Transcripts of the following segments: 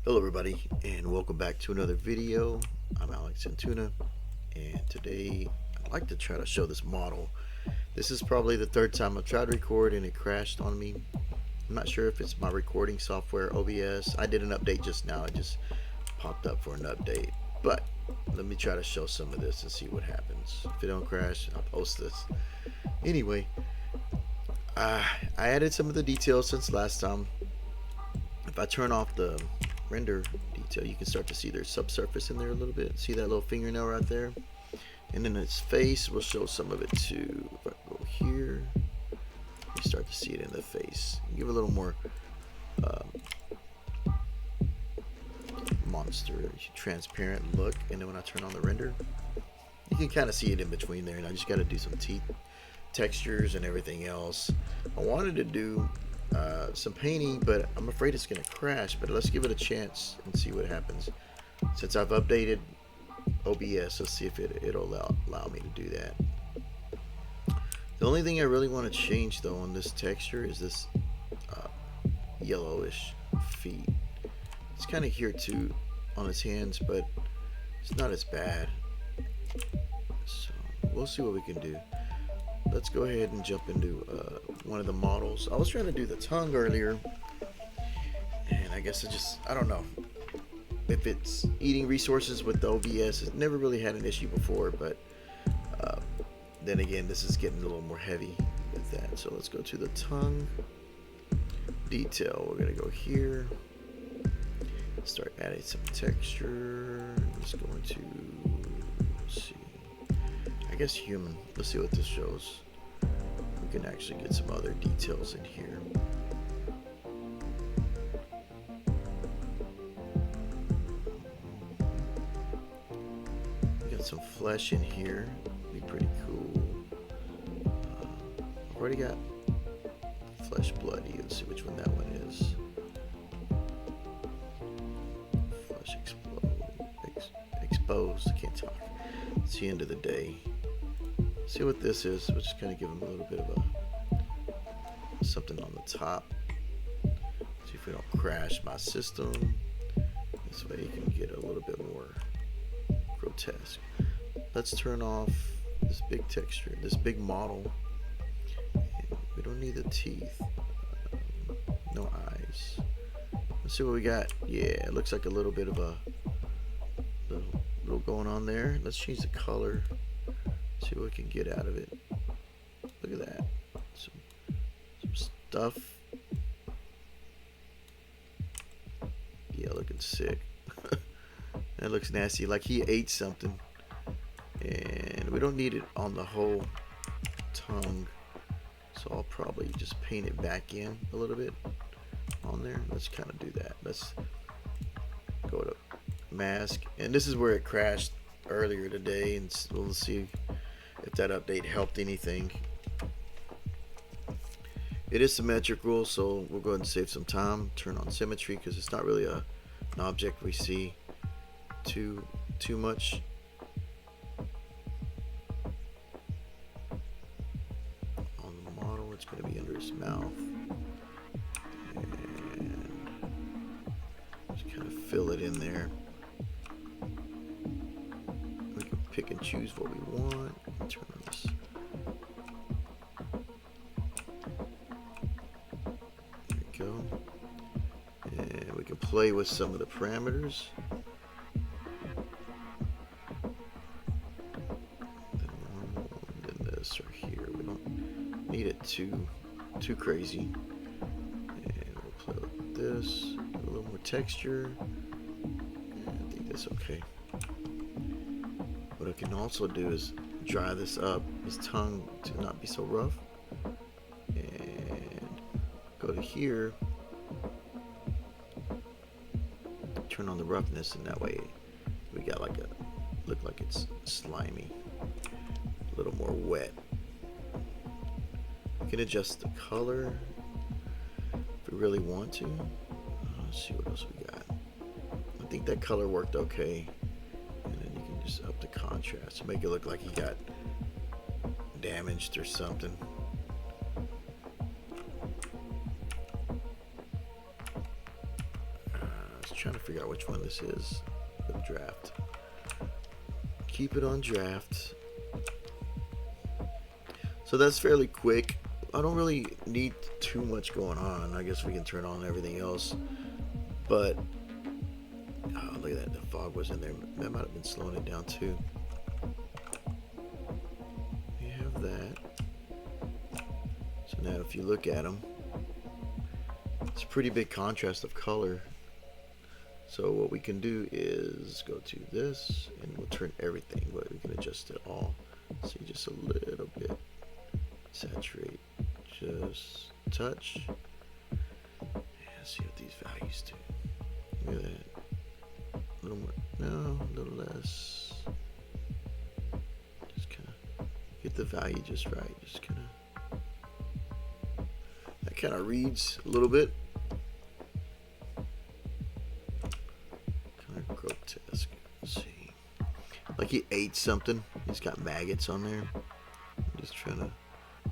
Hello everybody and welcome back to another video. I'm Alex Antuna and today I'd like to try to show this model. This is probably the third time I've tried to record and it crashed on me. I'm not sure if it's my recording software OBS. I did an update just now. It just popped up for an update. But let me try to show some of this and see what happens. If it don't crash, I'll post this. Anyway, I added some of the details since last time. If I turn off the render detail, you can start to see there's subsurface in there a little bit. See that little fingernail right there? And then its face will show some of it too. If I go here, you start to see it in the face. Give a little more monster transparent look. And then when I turn on the render, you can kind of see it in between there. And I just got to do some teeth textures and everything else. I wanted to do some painting, but I'm afraid it's going to crash. But let's give it a chance and see what happens. Since I've updated OBS, let's see if it'll allow me to do that. The only thing I really want to change though on this texture is this yellowish feet. It's kind of here too on his hands, but it's not as bad. So we'll see what we can do. Let's go ahead and jump into one of the models. I was trying to do the tongue earlier, and I guess I don't know if it's eating resources with the OBS. It's never really had an issue before, but then again, this is getting a little more heavy with that. So let's go to the tongue detail. We're gonna go here, start adding some texture. I'm just going to see. I guess human. Let's see what this shows. We can actually get some other details in here. We got some flesh in here. Be pretty cool. I've already got flesh bloody. Let's see which one that one is. Flesh exposed. I can't talk. It's the end of the day. See what this is. We'll just kind of give him a little bit of something on the top. See if we don't crash my system. This way you can get a little bit more grotesque. Let's turn off this big texture, this big model. We don't need the teeth. No eyes. Let's see what we got. Yeah, it looks like a little bit of a little going on there. Let's change the color. See what we can get out of it. Look at that. Some stuff. Yeah, looking sick. That looks nasty. Like he ate something. And we don't need it on the whole tongue. So I'll probably just paint it back in a little bit on there. Let's kind of do that. Let's go to mask. And this is where it crashed earlier today. And we'll see if that update helped anything. It is symmetrical, so we'll go ahead and save some time. Turn on symmetry because it's not really an object we see too much. On the model, it's going to be under his mouth, and just kind of fill it in there. We can pick and choose what we want. Turn on this. There we go. And we can play with some of the parameters. Then this right here. We don't need it too crazy. And we'll play with this. Give a little more texture. And I think that's okay. What I can also do is dry this up, his tongue to not be so rough, and go to here, turn on the roughness, and that way we got like look like it's slimy, a little more wet. We can adjust the color if we really want to. Let's see what else we got. I think that color worked okay. Just up the contrast to make it look like he got damaged or something. trying to figure out which one this is. The draft. Keep it on draft. So that's fairly quick. I don't really need too much going on. I guess we can turn on everything else. But oh, look at that. The fog was in there. That might have been slowing it down too. We have that. So now if you look at them, it's a pretty big contrast of color. So what we can do is go to this and we'll turn everything, but we can adjust it all. See, just a little bit. Saturate, just touch. Yeah, see what these values do. Look at that. A little more, no, a little less. Just kind of get the value just right. Just kind of, that kind of reads a little bit. Kind of grotesque. Let's see. Like he ate something. He's got maggots on there. I'm just trying to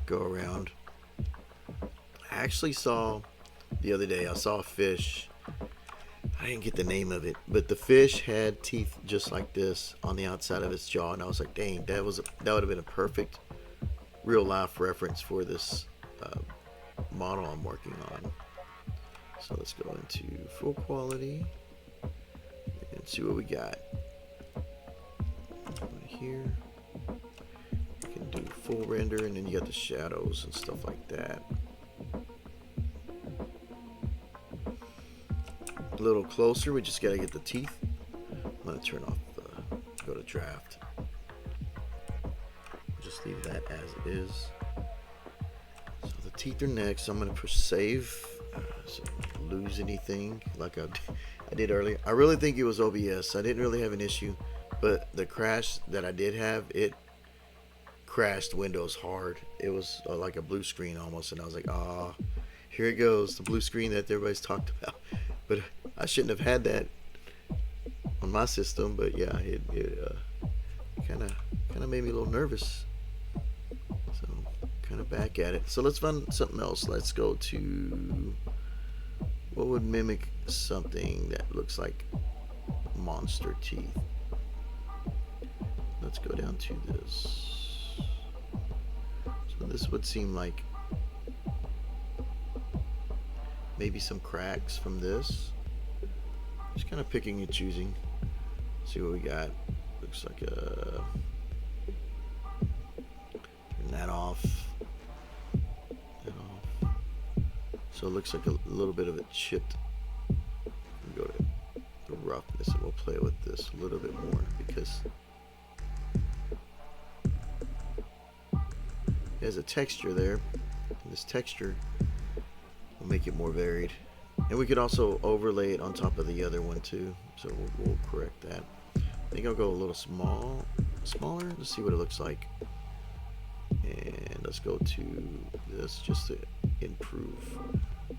go around. I actually saw the other day, I saw a fish. I didn't get the name of it, but the fish had teeth just like this on the outside of its jaw, and I was like, dang, that would have been a perfect real life reference for this model I'm working on. So let's go into full quality and see what we got. Right here. Do full render, and then you got the shadows and stuff like that. A little closer, we just gotta get the teeth. I'm gonna turn off go to draft. Just leave that as it is. So the teeth are next. I'm gonna push save so I don't lose anything like I did earlier. I really think it was OBS. I didn't really have an issue, but the crash that I did have, it crashed Windows hard. It was like a blue screen almost, and I was like, ah, here it goes, the blue screen that everybody's talked about. But I shouldn't have had that on my system. But yeah, it kind of made me a little nervous. So kind of back at it. So let's find something else. Let's go to what would mimic something that looks like monster teeth. Let's go down to this. So this would seem like maybe some cracks from this. Just kind of picking and choosing. See what we got. Looks like a, turn that off. That off. So it looks like a little bit of it chipped. We'll go to the roughness and we'll play with this a little bit more because there's a texture there, and this texture will make it more varied. And we could also overlay it on top of the other one too, so we'll correct that. I think I'll go a little smaller. Let's see what it looks like. And let's go to this just to improve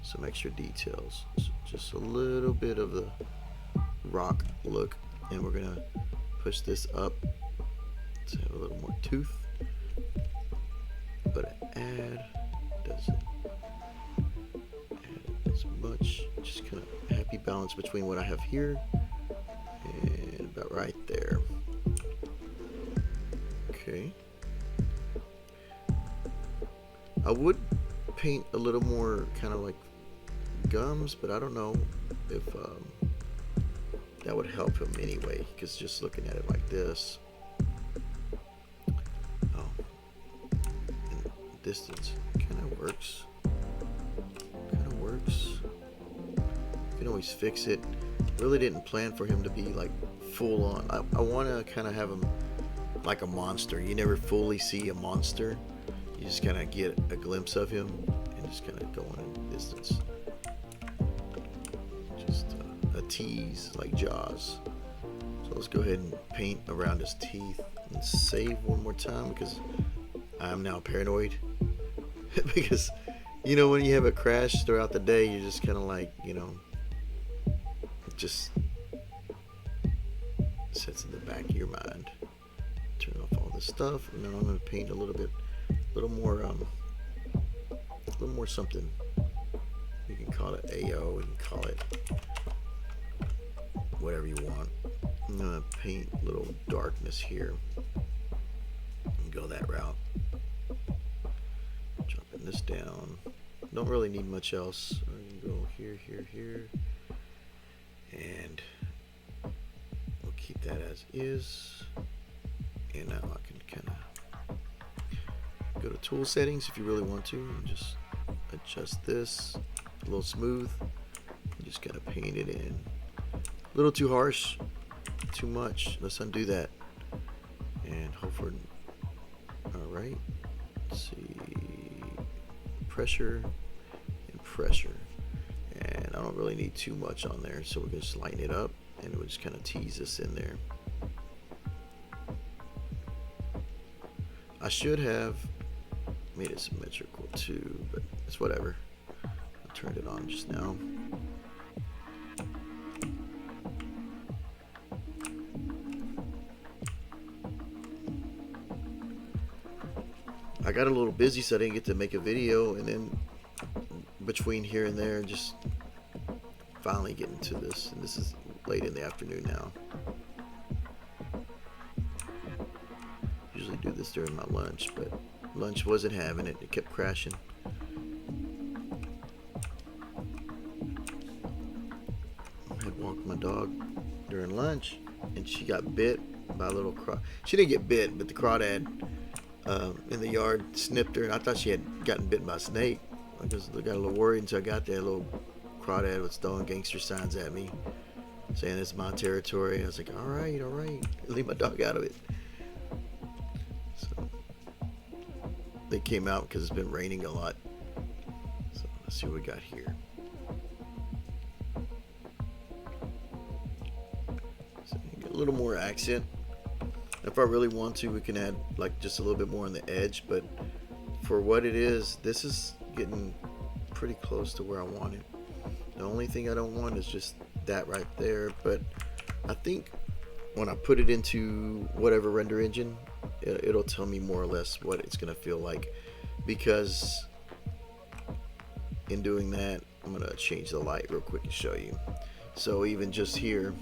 some extra details. So just a little bit of the rock look, and we're gonna push this up to have a little more tooth. But add doesn't add as much. Just kind of happy balance between what I have here and about right there. Okay. I would paint a little more kind of like gums, but I don't know if that would help him anyway, because just looking at it like this, distance kind of works. You can always fix it. Really didn't plan for him to be like full on. I want to kind of have him like a monster. You never fully see a monster. You just kind of get a glimpse of him and just kind of go in distance. Just a tease like Jaws. So let's go ahead and paint around his teeth and save one more time because I'm now paranoid. Because, you know, when you have a crash throughout the day, you're just kind of like, you know, just sits in the back of your mind. Turn off all this stuff, and then I'm going to paint a little more something. You can call it AO, you can call it whatever you want. I'm gonna paint a little darkness here and go that route. Dropping this down. Don't really need much else. I'm gonna go here, here, here, and we'll keep that as is. And now I can kind of go to tool settings if you really want to, and just adjust this a little smooth. And just kind of paint it in. A little too harsh, too much. Let's undo that and hope for. All right. Let's see. Pressure and pressure, and I don't really need too much on there, so we're gonna just lighten it up, and we'll just kind of tease this in there. I should have made it symmetrical too, but it's whatever. I turned it on just now. I got a little busy, so I didn't get to make a video, and then between here and there, just finally getting to this, and this is late in the afternoon now. Usually do this during my lunch, but lunch wasn't having it. It kept crashing. I had walked my dog during lunch, and she got bit by a little craw. She didn't get bit, but the crawdad in the yard snipped her, and I thought she had gotten bitten by a snake. I just got a little worried until I got there. A little crawdad was throwing gangster signs at me, saying it's my territory. I was like, all right, leave my dog out of it. So they came out because it's been raining a lot. So let's see what we got here. So get a little more accent. If I really want to, we can add like just a little bit more on the edge, but for what it is, this is getting pretty close to where I want it. The only thing I don't want is just that right there, but I think when I put it into whatever render engine, it'll tell me more or less what it's gonna feel like, because in doing that, I'm gonna change the light real quick and show you. So even just here,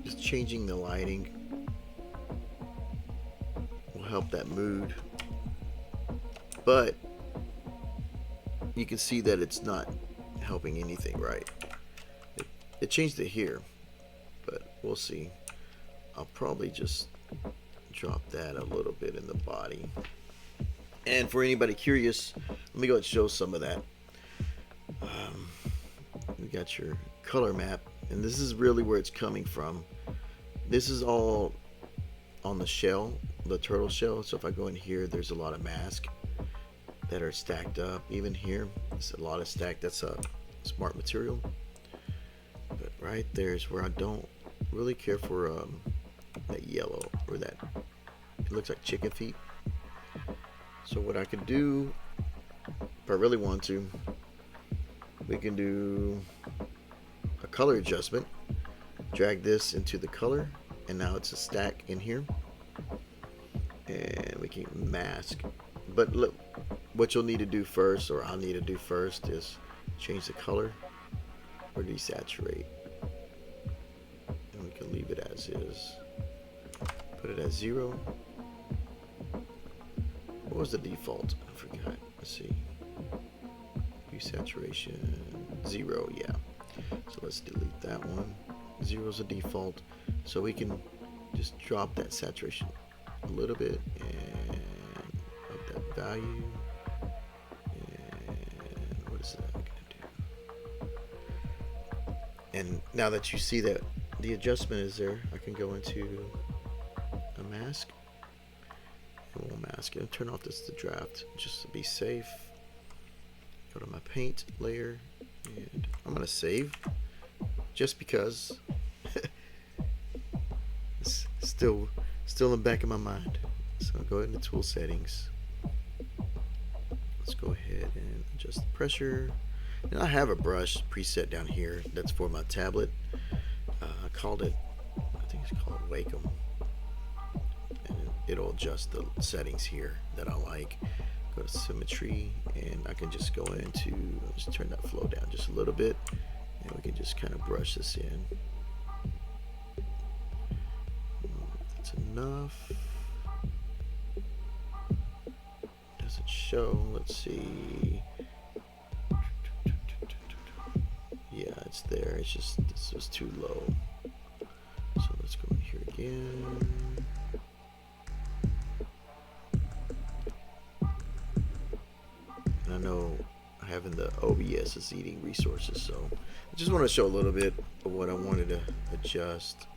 just changing the lighting will help that mood, but you can see that it's not helping anything, right? It changed it here, but we'll see. I'll probably just drop that a little bit in the body. And for anybody curious, let me go ahead and show some of that. We got your color map, and this is really where it's coming from. This is all on the shell, the turtle shell. So if I go in here, there's a lot of masks that are stacked up. Even here, it's a lot of stacked. That's a smart material. But right there is where I don't really care for that yellow, or that, it looks like chicken feet. So what I could do, if I really want to, we can do a color adjustment. Drag this into the color, and now it's a stack in here, and we can mask. But look, what you'll need to do first, or I'll need to do first, is change the color or desaturate, and we can leave it as is. Put it at 0. What was the default? I forgot. Let's see. Desaturation 0. Yeah. So let's delete that one. 0 is a default, so we can just drop that saturation a little bit and up that value. And what is that gonna do? And now that you see that the adjustment is there, I can go into a mask, and we'll mask it and turn off the draft just to be safe. Go to my paint layer, and I'm gonna save, just because it's still in the back of my mind. So I'll go ahead into tool settings. Let's go ahead and adjust the pressure. And I have a brush preset down here that's for my tablet. I called it, I think it's called Wacom, and it'll adjust the settings here that I like. Go to symmetry, and I can just go into, just turn that flow down just a little bit, And we can just kind of brush this in. That's enough. Doesn't show. Let's see. Yeah, it's there. It's just, this was too low. So let's go in here again. And I know having the OBS is eating resources, so I just want to show a little bit of what I wanted to adjust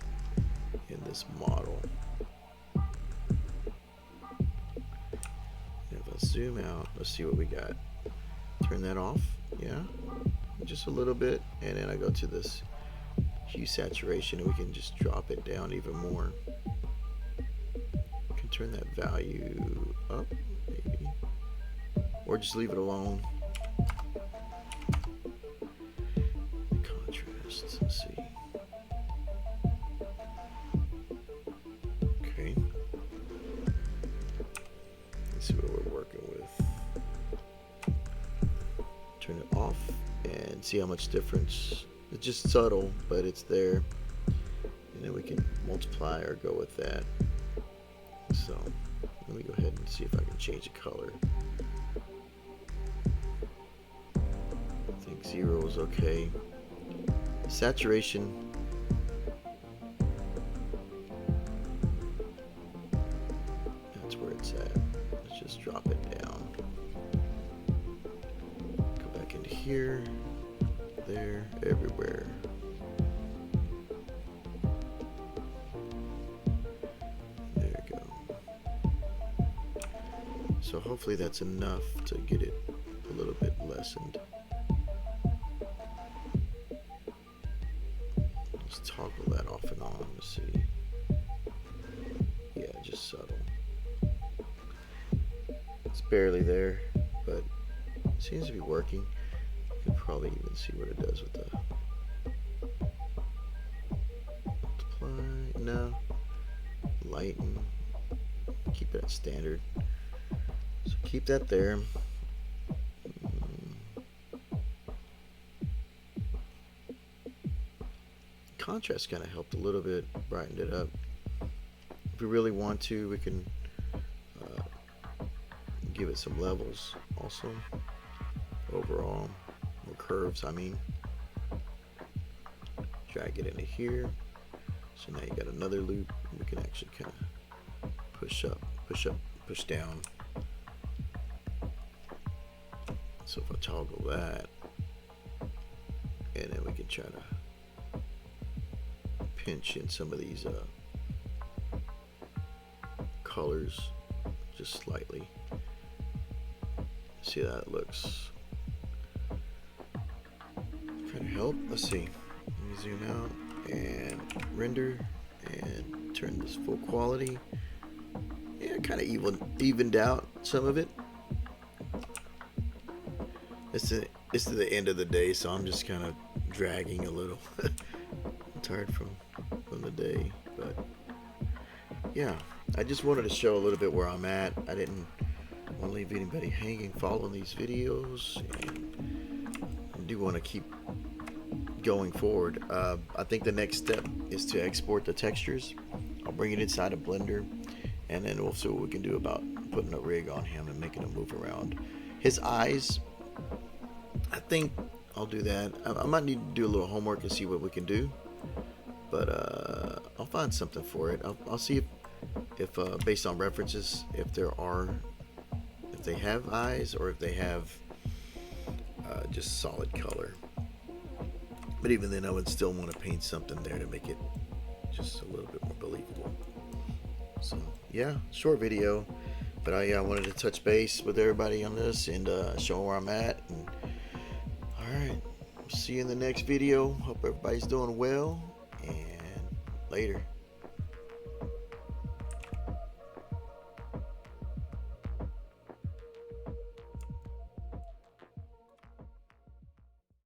in this model. And if I zoom out, let's see what we got. Turn that off. Yeah, just a little bit, and then I go to this hue saturation and we can just drop it down even more. We can turn that value up maybe, or just leave it alone. Contrast, let's see. Okay, let's see what we're working with. Turn it off and see how much difference. It's just subtle, but it's there. And then we can multiply or go with that. So let me go ahead and see if I can change the color. I think 0 is okay. Saturation. That's where it's at. Let's just drop it down. Go back into here. There, everywhere. There you go. So hopefully that's enough to get it a little bit lessened. Let's toggle that off and on. Let's see. Yeah, just subtle. It's barely there, but it seems to be working. You can probably even see what it does with the multiply. No, lighten. Keep it at standard. So keep that there. Contrast kind of helped a little bit, brightened it up. If we really want to, we can give it some levels also. Overall. Curves, I mean. Drag it into here. So now you got another loop. We can actually kind of push up, push down. So if I toggle that, and then we can try to pinch in some of these colors just slightly. See how that looks. Kind of help. Let's see. Let me zoom out and render and turn this full quality. Yeah, kind of evened out some of it. It's to the end of the day, so I'm just kind of dragging a little. I'm tired from the day, but yeah, I just wanted to show a little bit where I'm at. I didn't want to leave anybody hanging following these videos, and I do want to keep going forward. I think the next step is to export the textures. I'll bring it inside a Blender, and then we'll see what we can do about putting a rig on him and making him move around. His eyes, I think I'll do that. I might need to do a little homework and see what we can do, but I'll find something for it. I'll see if based on references, if they have eyes or if they have just solid color. But even then, I would still want to paint something there to make it just a little bit more believable. So yeah, short video, but I wanted to touch base with everybody on this and show where I'm at. And all right, see you in the next video. Hope everybody's doing well, and later.